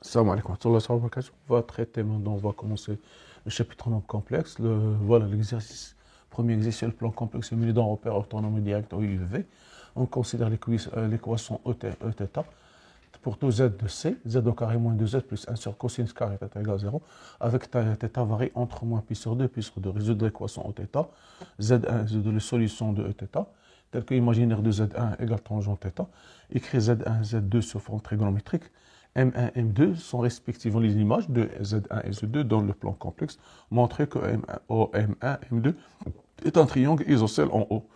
Salam alaikum wa rahmatullahi wa barakatuh. On va traiter maintenant, on va commencer le chapitre nombre complexe. Voilà l'exercice. Premier exercice sur le plan complexe muni d'un repère orthonormé direct au UV. On considère l'équation Eθ pour tout z de c, z au carré moins 2z plus 1 sur cosinus carré θ égale 0, avec θ varie entre moins pi sur 2 pi sur 2. Résoudre l'équation Eθ, z1 de la solution de Eθ, tel que l'imaginaire de z1 égale tangente θ, écrit z1, z2 sous forme trigonométrique. M1 et M2 sont respectivement les images de Z1 et Z2 dans le plan complexe, montrer que M1 et M2 est un triangle isocèle en haut.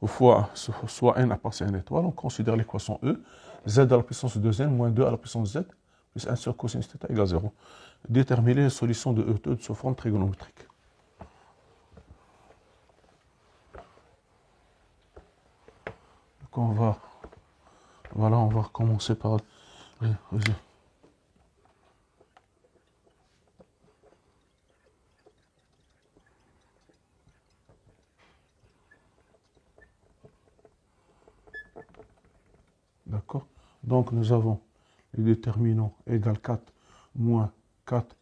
Fois soit n appartient à une étoile, on considère l'équation E, z à la puissance 2n moins 2 à la puissance z, plus 1 sur cosinus θ égale 0. Déterminer la solution de E2 sous forme trigonométrique. Donc on va commencer par... D'accord. Donc nous avons le déterminant égale 4 moins 4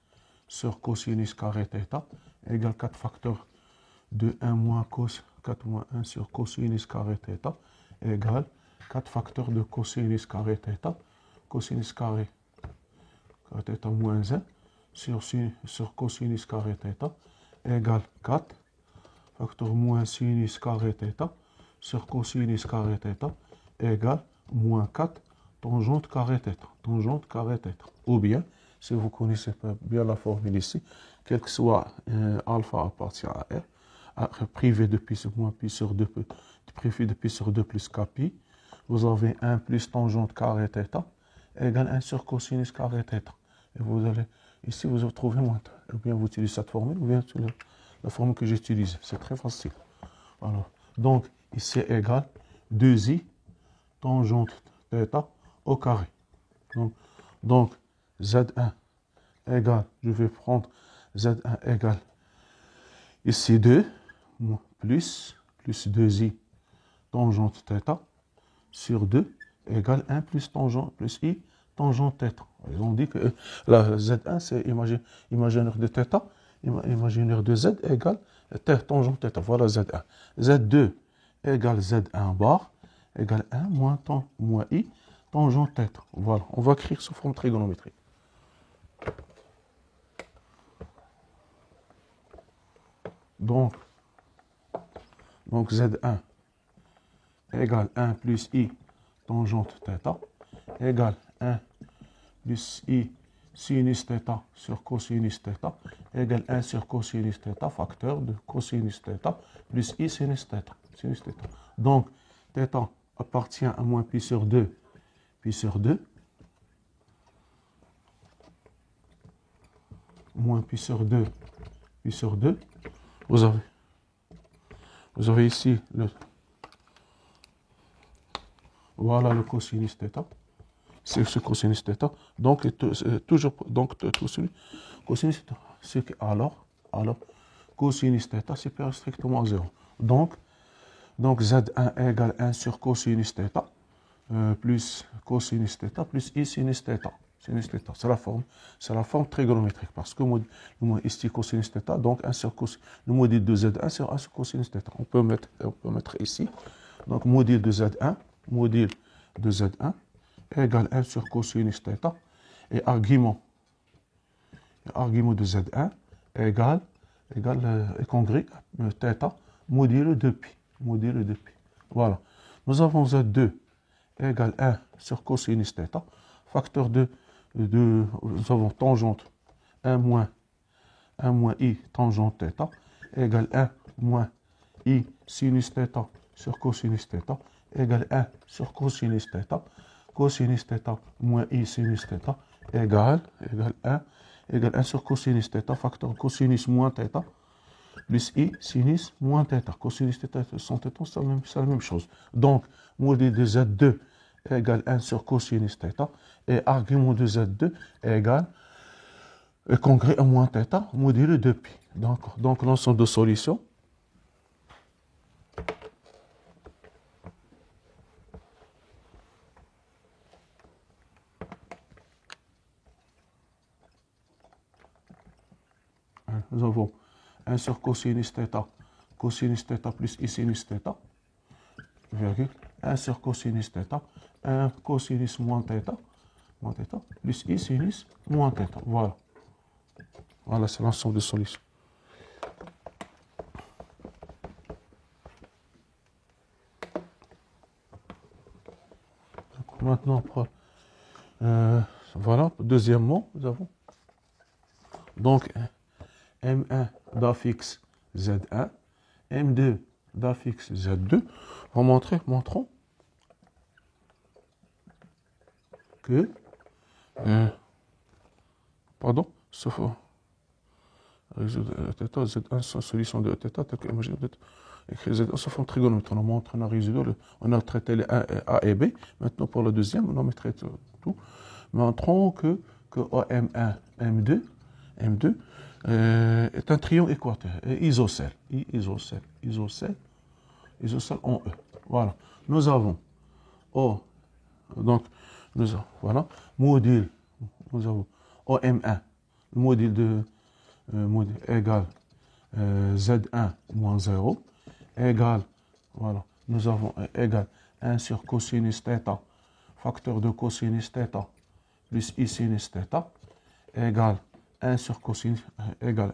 sur cosinus carré θ égale 4 facteurs de 1 moins cos 4 moins 1 sur cosinus carré θ égale 4 facteurs de cosinus carré θ, cosinus carré θ moins 1 sur cosinus carré θ égale 4 facteur moins sinus carré θ sur cosinus carré θ égale moins 4 tangente carré θ. Tangente carré θ. Ou bien, si vous connaissez bien la formule ici, quel que soit alpha appartient à R, privé de pi sur moins pi sur 2, privé de pi sur 2 plus kpi, vous avez 1 plus tangente carré θ égale 1 sur cosinus carré θ. Et vous allez, ici vous trouvez moins. Ou bien vous utilisez cette formule, ou bien la formule que j'utilise. C'est très facile. Alors, donc, ici égale 2i tangente θ au carré. Donc, Z1 égale, je vais prendre Z1 égale ici 2 plus 2i tangente θ sur 2 égale 1 plus tangente plus i tangente θ. Ils ont dit que la Z1 c'est imaginaire de θ, imaginaire de Z égale tangente θ. Voilà Z1. Z2 égale Z1 bar égale 1 moins i tangente θ. Voilà, on va écrire sous forme trigonométrique. Donc Z1 égale 1 plus i tangente θ égale 1 plus i sinus θ sur cosinus θ égale 1 sur cosinus θ, facteur de cosinus θ plus i sinus θ. Donc, θ appartient à moins pi sur 2, moins pi sur 2, vous avez ici voilà le cosinus θ, c'est ce cosinus θ, donc toujours, tout celui, cosinus θ, c'est que alors, cosinus θ supérieur strictement à 0, donc Z1 égale 1 sur cosinus θ, plus cosinus θ, plus i sinus θ. C'est la forme trigonométrique, parce que ici cosinus θ, donc 1 sur le module de Z1 sur 1 sur cosinus θ. On peut mettre ici, donc module de Z1 égale 1 sur cosinus θ, et argument de Z1 égale congrue θ module de pi. Voilà. Nous avons Z2 égale 1 sur cosinus θ, facteur de nous avons tangente 1 moins i tangente θ égale 1 moins i sinus θ sur cosinus θ égale 1 sur cosinus θ, cosinus θ moins i sinus θ égale 1 sur cosinus θ, facteur cosinus moins θ plus i sinus moins θ. Cosinus θ sans θ, c'est la même chose. Donc, module de Z2 égale 1 sur cosinus θ, et argument de Z2 égale congrès à moins θ, module de pi. Donc l'ensemble de solutions. nous avons 1 sur cosinus θ plus I sinus θ, virgule, 1 sur cosinus θ, 1 cosinus moins θ, plus I sinus moins θ. Voilà. Voilà, c'est l'ensemble de solutions. Donc, maintenant, voilà, deuxièmement, nous avons donc M1 d'affixe Z1, M2 d'affixe Z2. Montrons que, sauf résoudre θ, Z1 sans solution de θ, telle que imagine écrire Z1 sous forme trigonométrique. On a montré, on a traité les A et B. Maintenant, pour le deuxième, on a traité tout. Montrons que M1, M2 est un triangle équateur, isocèle en E. Voilà. Nous avons O, donc, voilà, module, nous avons OM1, le module de module égale Z1 moins 0, égale, voilà, nous avons égal 1 sur cosinus θ, facteur de cosinus θ, plus I sinus θ, égale 1 sur cosinus, égale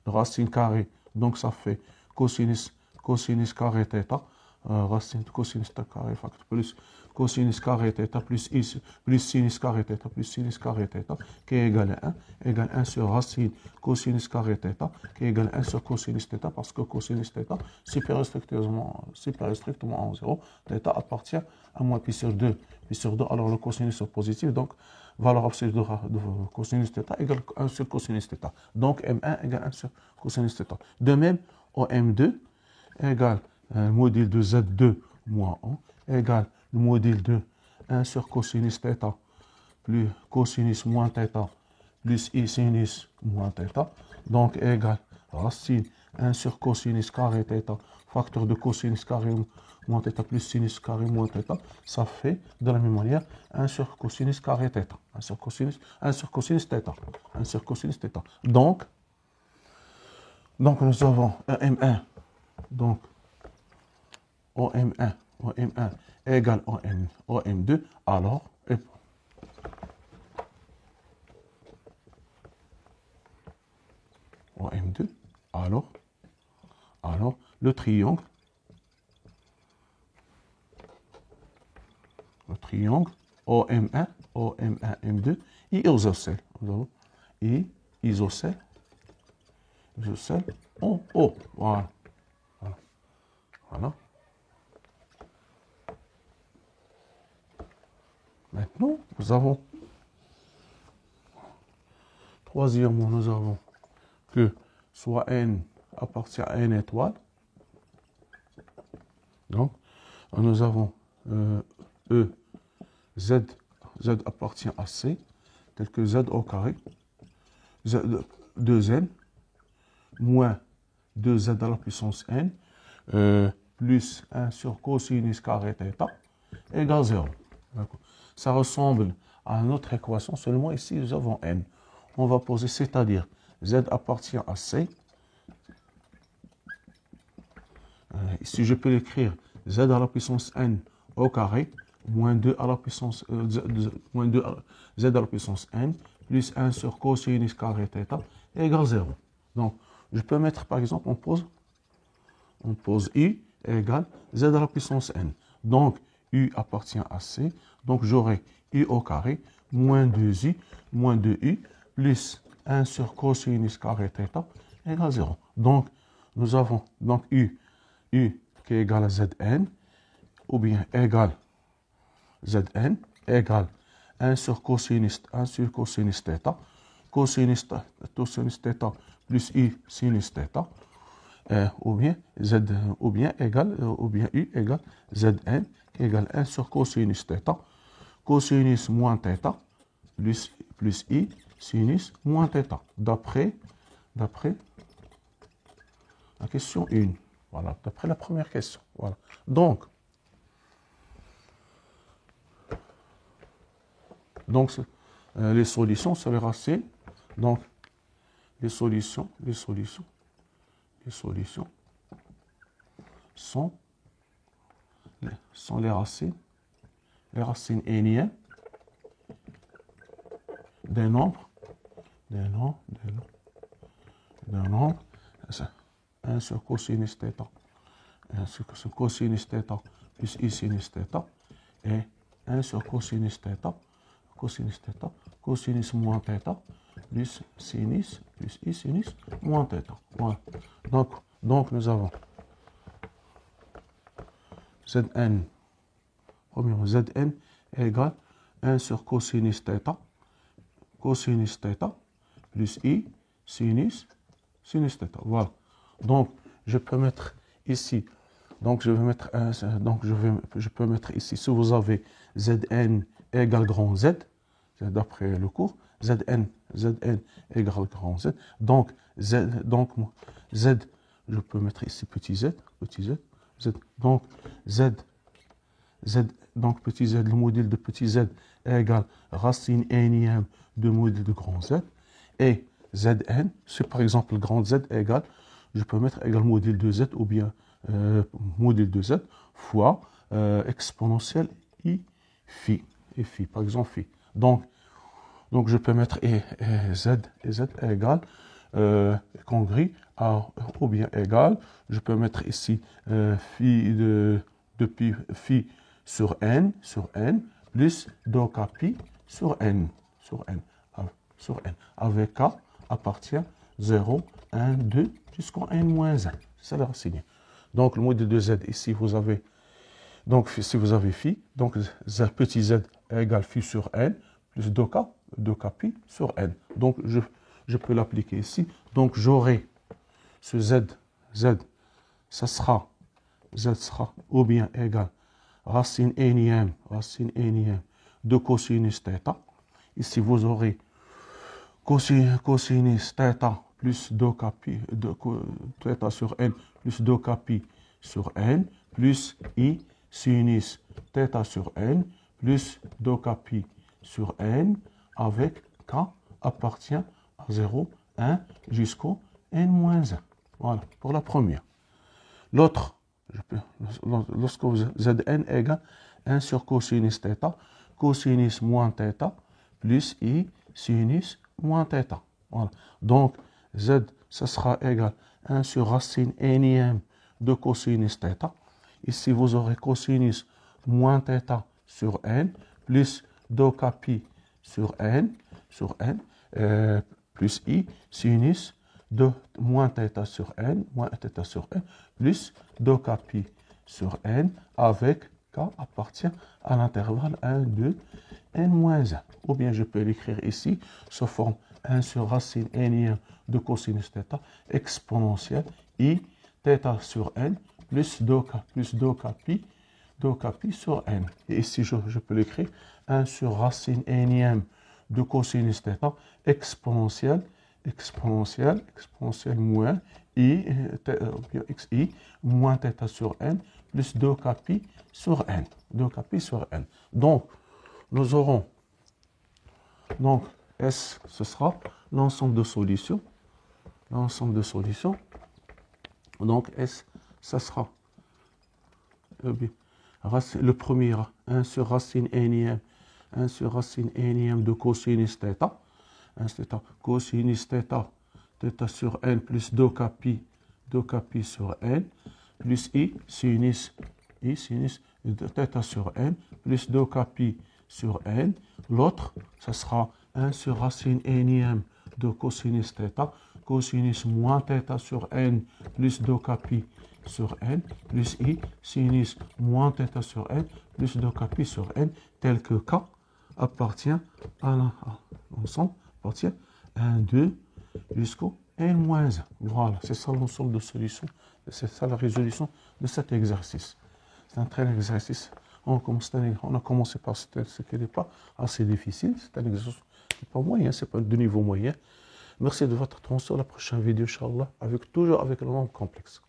racine carrée, donc ça fait cosinus carré θ, racine de cosinus carré facteur plus cosinus carré θ plus sinus carré θ plus sinus carré θ qui est égal à 1, égale 1 sur racine cosinus carré θ qui est égal à 1 sur cosinus θ parce que cosinus θ supérieur strictement à 0, θ appartient à moins pi sur 2, alors le cosinus est positif, donc valeur absolue de cosinus θ égale 1 sur cosinus θ. Donc M1 égale 1 sur cosinus θ. De même, au M2 égale le module de Z2 moins 1 égale le module de 1 sur cosinus θ plus cosinus moins θ plus I sinus moins θ, donc égale racine 1 sur cosinus carré θ, facteur de cosinus carré moins θ plus sinus carré moins θ, ça fait de la même manière 1 sur cosinus carré θ, 1 sur cosinus θ. Donc nous avons M1, donc OM1 égale OM2, alors, OM2, alors, le triangle OM1, M2, isocèle. Nous avons isocèle en O. Voilà. Maintenant, nous avons, troisièmement, nous avons que soit N appartient à N étoile. Donc, nous avons E, Z appartient à C, tel que Z au carré, 2N, moins 2Z à la puissance N, plus 1 sur cosinus carré θ, égale 0. Ça ressemble à notre équation, seulement ici nous avons N. On va poser, c'est-à-dire Z appartient à C. Ici je peux l'écrire Z à la puissance N au carré, moins 2 à la puissance, Z à la puissance N, plus 1 sur cosinus carré θ, égale 0. Donc, je peux mettre, par exemple, on pose U égale Z à la puissance N. Donc, U appartient à C. Donc, j'aurai U au carré, moins 2U, plus 1 sur cosinus carré θ, égale 0. Donc, nous avons donc U qui est égal à Zn, ou bien égal Zn, égale 1 sur cosinus θ, cosinus θ plus I sinus θ, ou bien U égale Zn égale 1 sur cosinus θ, cosinus moins θ plus I sinus moins θ, d'après la question 1. Voilà, d'après la première question. Voilà. Donc les solutions sur les racines. Donc, les solutions sont les racines énièmes d'un nombre, 1 sur cosinus θ, 1 sur cosinus θ plus i sinus θ, et 1 sur cosinus θ, cosinus moins θ, plus sinus, plus i sinus moins θ. Voilà. Donc nous avons Zn, premièrement, Zn égale 1 sur cosinus θ, plus i sinus θ. Voilà. Donc, je peux mettre ici, je peux mettre ici, si vous avez Zn égale grand Z, d'après le cours, Zn égale grand Z, donc Z, je peux mettre ici petit z, donc donc petit z, le module de petit z égale racine énième de module de grand Z, et Zn, c'est par exemple grand Z égale, je peux mettre égal module de Z ou bien module de Z fois exponentielle i phi, par exemple phi. Donc je peux mettre Z égale congrue à ou bien égal, je peux mettre ici phi phi sur n plus doka pi sur n avec k appartient 0, 1, 2 jusqu'en n-1. C'est la racine. Donc le module de z ici vous avez, donc si vous avez phi, donc z, petit z égale phi sur n plus doka pi sur n. Donc je peux l'appliquer ici. Donc j'aurai ce z, ça sera, z sera ou bien égal racine énième de cosinus θ. Ici vous aurez cosinus θ plus doka pi, θ sur n plus doka pi sur n plus i sinus θ sur n plus doka pi sur n avec k appartient à 0, 1 jusqu'au n-1. Voilà, pour la première. L'autre, lorsque vous Zn égale 1 sur cosinus θ, cosinus moins θ plus i sinus moins θ. Voilà. Donc, Z, ça sera égal 1 sur racine énième de cosinus θ. Ici, vous aurez cosinus moins θ sur n plus doka pi sur n, plus i sinus de moins θ sur n, plus doka pi sur n avec k appartient à l'intervalle 1, 2, n-1. Ou bien je peux l'écrire ici sous forme 1 sur racine énième de cosinus θ exponentielle i θ sur n plus doka pi sur n. Et ici je peux l'écrire 1 sur racine énième de cosinus θ exponentielle moins xi moins θ sur n plus doka pi sur n. Donc, nous aurons, donc S, ce sera l'ensemble de solutions. Donc S, ça sera le premier, 1 sur racine énième de cosinus θ. Cosinus θ sur n plus doka pi sur n plus i sinus θ sur n plus doka pi sur n. L'autre, ça sera 1 sur racine énième de cosinus θ, cosinus moins θ sur n plus doka pi sur n plus i sinus moins θ sur n plus doka pi sur n, tel que k appartient à l'ensemble, appartient 1, 2 jusqu'au n-1. Voilà, c'est ça l'ensemble de solutions, c'est ça la résolution de cet exercice. C'est un très exercice. On a commencé par ce qui n'est pas assez difficile. C'est un exercice qui n'est pas moyen, c'est pas de niveau moyen. Merci de votre attention. La prochaine vidéo, Inch'Allah, toujours avec le nombre complexe.